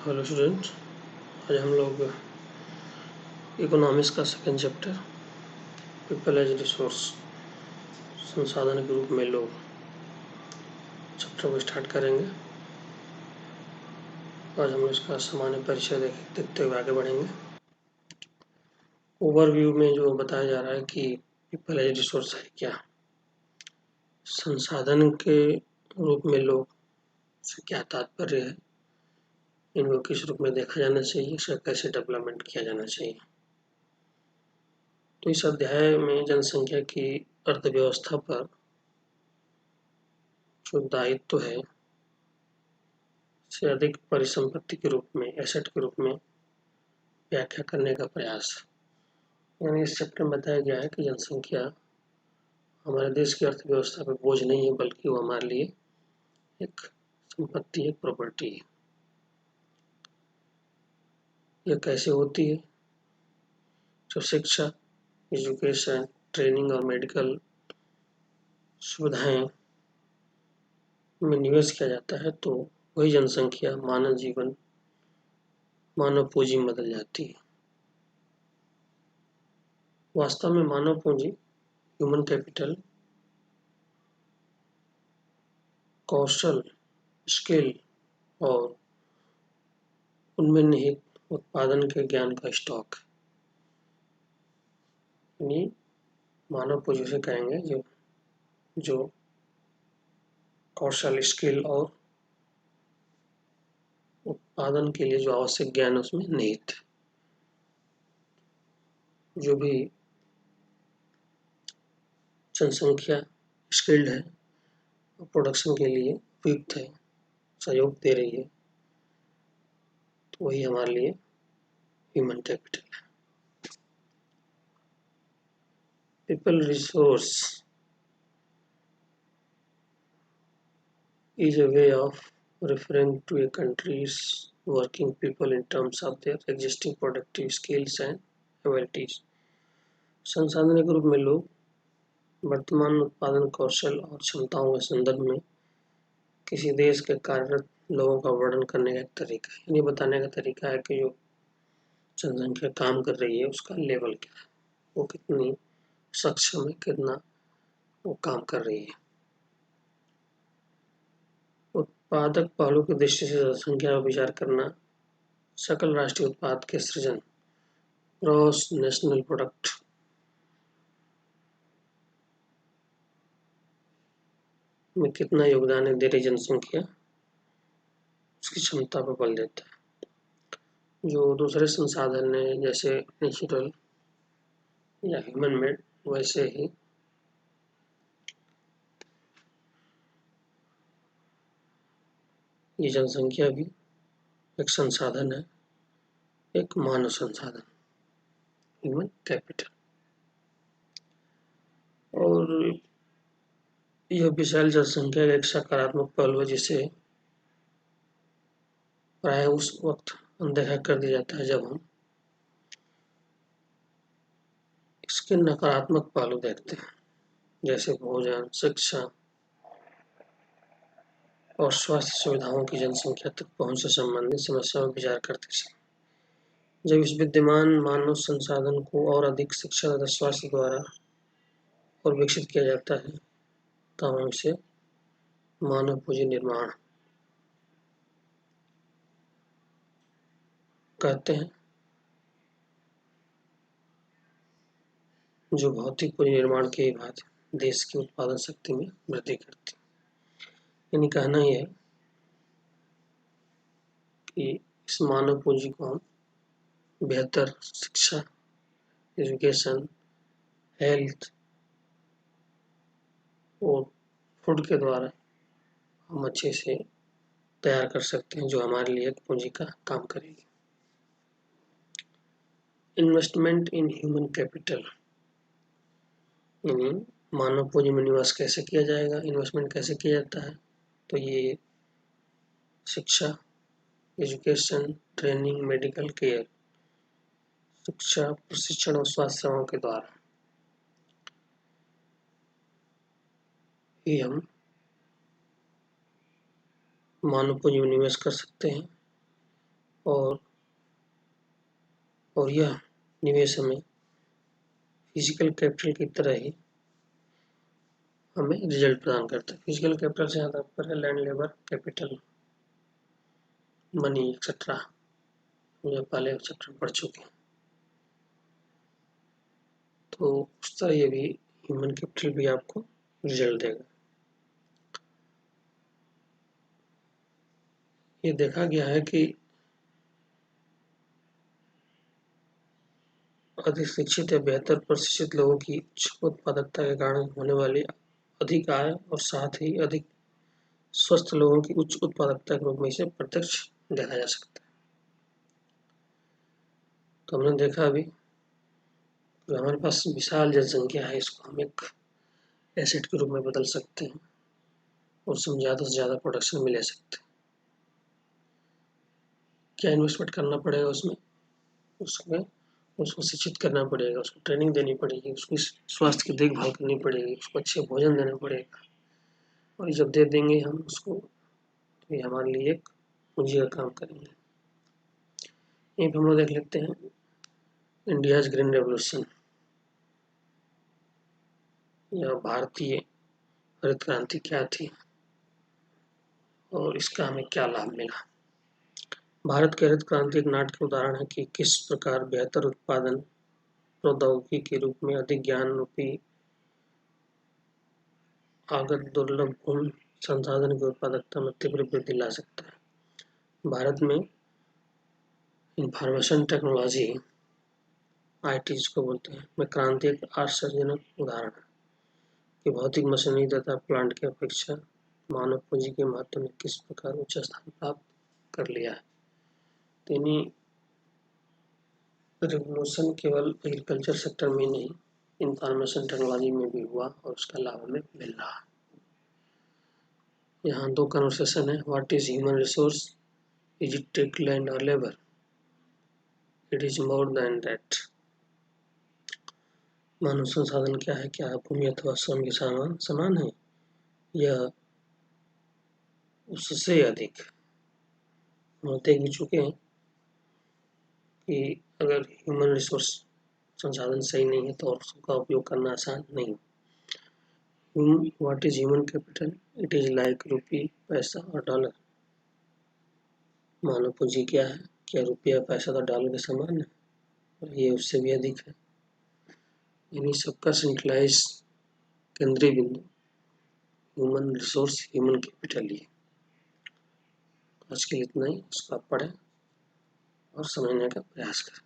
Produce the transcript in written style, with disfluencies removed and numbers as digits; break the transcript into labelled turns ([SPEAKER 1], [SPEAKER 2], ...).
[SPEAKER 1] Hello student, आज हम लोग इकोनॉमिक्स का second chapter people as resource, संसाधन के रूप में लोग, चैप्टर को स्टार्ट करेंगे। आज हम इसका सामान्य परिचय देखते हुए आगे बढ़ेंगे। ओवरव्यू में जो बताया जा रहा है कि पीपल एज रिसोर्स है क्या, संसाधन के रूप में लोग से क्या तात्पर्य है, इनको किस रूप में देखा जाना चाहिए, इसका कैसे डेवलपमेंट किया जाना चाहिए। तो इस अध्याय में जनसंख्या की अर्थव्यवस्था पर जो दायित्व है से अधिक परिसंपत्ति के रूप में, एसेट के रूप में व्याख्या करने का प्रयास। यानी इस चैप्टर में बताया गया है कि जनसंख्या हमारे देश की अर्थव्यवस्था पर बोझ नहीं है, बल्कि वो हमारे लिए एक संपत्ति, एक प्रॉपर्टी है। यह कैसे होती है? जो शिक्षा, एजुकेशन, ट्रेनिंग और मेडिकल सुविधाएं में निवेश किया जाता है, तो वही जनसंख्या मानव जीवन, मानव पूंजी में बदल जाती है। वास्तव में मानव पूंजी, ह्यूमन कैपिटल, कौशल, स्किल और उनमें निहित उत्पादन के ज्ञान का स्टॉक, यानी मानव पूंजी से कहेंगे जो कौशल, स्किल और उत्पादन के लिए जो आवश्यक ज्ञान उसमें निहित, जो भी जनसंख्या स्किल्ड है, प्रोडक्शन के लिए उपयुक्त है, सहयोग दे रही है, तो वही हमारे लिए ह्यूमन कैपिटल है। People resource is a way of referring to a country's working people in terms of their existing productive skills and abilities. संसाधन के रूप में लोग वर्तमान उत्पादन कौशल और क्षमताओं के संदर्भ में किसी देश के कार्यरत लोगों का वर्णन करने का एक तरीका है। यानी बताने का तरीका है कि जो जनसंख्या काम कर रही है उसका लेवल क्या है, वो कितनी सक्षम है, कितना वो काम कर रही है। उत्पादक पहलू की दृष्टि से जनसंख्या पर विचार करना सकल राष्ट्रीय उत्पाद के सृजन, ग्रॉस नेशनल प्रोडक्ट में कितना योगदान है दे रही जनसंख्या, उसकी क्षमता पर बल देता है। जो दूसरे संसाधन है जैसे नेचुरल या ह्यूमन मेड, वैसे ही ये जनसंख्या भी एक संसाधन है, एक मानव संसाधन, ह्यूमन कैपिटल। और यह विशाल जनसंख्या का एक सकारात्मक पहलू है जिसे प्राय उस वक्त अनदेखा कर दिया जाता है जब हम इसके नकारात्मक पहलू देखते हैं, जैसे भोजन, शिक्षा और स्वास्थ्य सुविधाओं की जनसंख्या तक पहुंच से संबंधित समस्याओं पर विचार करते हैं। जब इस विद्यमान मानव संसाधन को और अधिक शिक्षा तथा स्वास्थ्य द्वारा और विकसित किया जाता है, तब हम इसे मानव पूंजी निर्माण कहते हैं, जो भौतिक पूंजी निर्माण के बाद देश की उत्पादन शक्ति में वृद्धि करती है। यानी कहना यह है कि इस मानव पूंजी को हम बेहतर शिक्षा, एजुकेशन, हेल्थ और फूड के द्वारा हम अच्छे से तैयार कर सकते हैं, जो हमारे लिए एक पूंजी का काम करेगी। इन्वेस्टमेंट इन ह्यूमन कैपिटल, यानी मानव पूंजी में निवेश कैसे किया जाएगा, इन्वेस्टमेंट कैसे किया जाता है, तो ये शिक्षा, एजुकेशन, ट्रेनिंग, मेडिकल केयर, शिक्षा, प्रशिक्षण और स्वास्थ्य सेवाओं के द्वारा ही हम मानव पूंजी में निवेश कर सकते हैं और यह निवेश हमें फिजिकल कैपिटल की तरह ही हमें रिजल्ट प्रदान करता है। फिजिकल कैपिटल से आता है land, labour, capital, money etcetera, जो पहले चैप्टर पढ़ चुके हैं। तो उस तरह ये भी ह्यूमन कैपिटल भी आपको रिजल्ट देगा। ये देखा गया है कि अधिक शिक्षित या बेहतर प्रशिक्षित लोगों की उच्च उत्पादकता के कारण होने वाली अधिक आय और साथ ही अधिक स्वस्थ लोगों की उच्च उत्पादकता के रूप में इसे प्रत्यक्ष देखा जा सकता है। तो हमने देखा अभी जो हमारे पास विशाल जनसंख्या है, इसको हम एक एसेट के रूप में बदल सकते हैं और उसमें ज़्यादा से ज़्यादा प्रोडक्शन में ले सकते हैं। क्या इन्वेस्टमेंट करना पड़ेगा उसमें उसको शिक्षित करना पड़ेगा, उसको ट्रेनिंग देनी पड़ेगी, उसकी स्वास्थ्य की देखभाल करनी पड़ेगी, उसको अच्छे भोजन देना पड़ेगा, और जब दे देंगे हम उसको तो ये हमारे लिए एक पूंजी का काम करेंगे। यहीं पर हम लोग देख लेते हैं इंडियाज ग्रीन रेवोल्यूशन या भारतीय हरित क्रांति क्या थी और इसका हमें क्या लाभ मिला। भारत की हरित क्रांति एक नाटकीय उदाहरण है कि किस प्रकार बेहतर उत्पादन प्रौद्योगिकी के रूप में अधिक ज्ञान रूपी आगत दुर्लभ गुण संसाधन की उत्पादकता में तीव्र वृद्धि ला सकता है। भारत में इंफॉर्मेशन टेक्नोलॉजी IT जिसको बोलते हैं में क्रांति एक आश्चर्यजनक उदाहरण है कि भौतिक मशीनरी तथा प्लांट की अपेक्षा मानव पूंजी के महत्व ने किस प्रकार उच्च स्थान प्राप्त कर लिया है। यानी रिवोल्यूशन केवल एग्रीकल्चर सेक्टर में नहीं, इंफॉर्मेशन टेक्नोलॉजी में भी हुआ और उसका लाभ हमें मिल रहा है। यहाँ दो कन्वर्सेशन है। What is human resource? Is it take land or labour? It is more than that. मानव संसाधन क्या है? क्या भूमि अथवा श्रम के समान है? यह उससे अधिक। हम देख भी चुके हैं कि अगर ह्यूमन रिसोर्स संसाधन सही नहीं है तो और उसका उपयोग करना आसान नहीं। What is human capital? It is like rupee, पैसा और डॉलर। मानव पूंजी क्या है? क्या रुपया, पैसा तो डॉलर के समान है और ये उससे भी अधिक है। यानी सबका सेंट्रलाइज केंद्रीय बिंदु ह्यूमन रिसोर्स, ह्यूमन कैपिटल ही। आज के लिए इतना ही। इसको आप पढ़ें और समझने का प्रयास करें।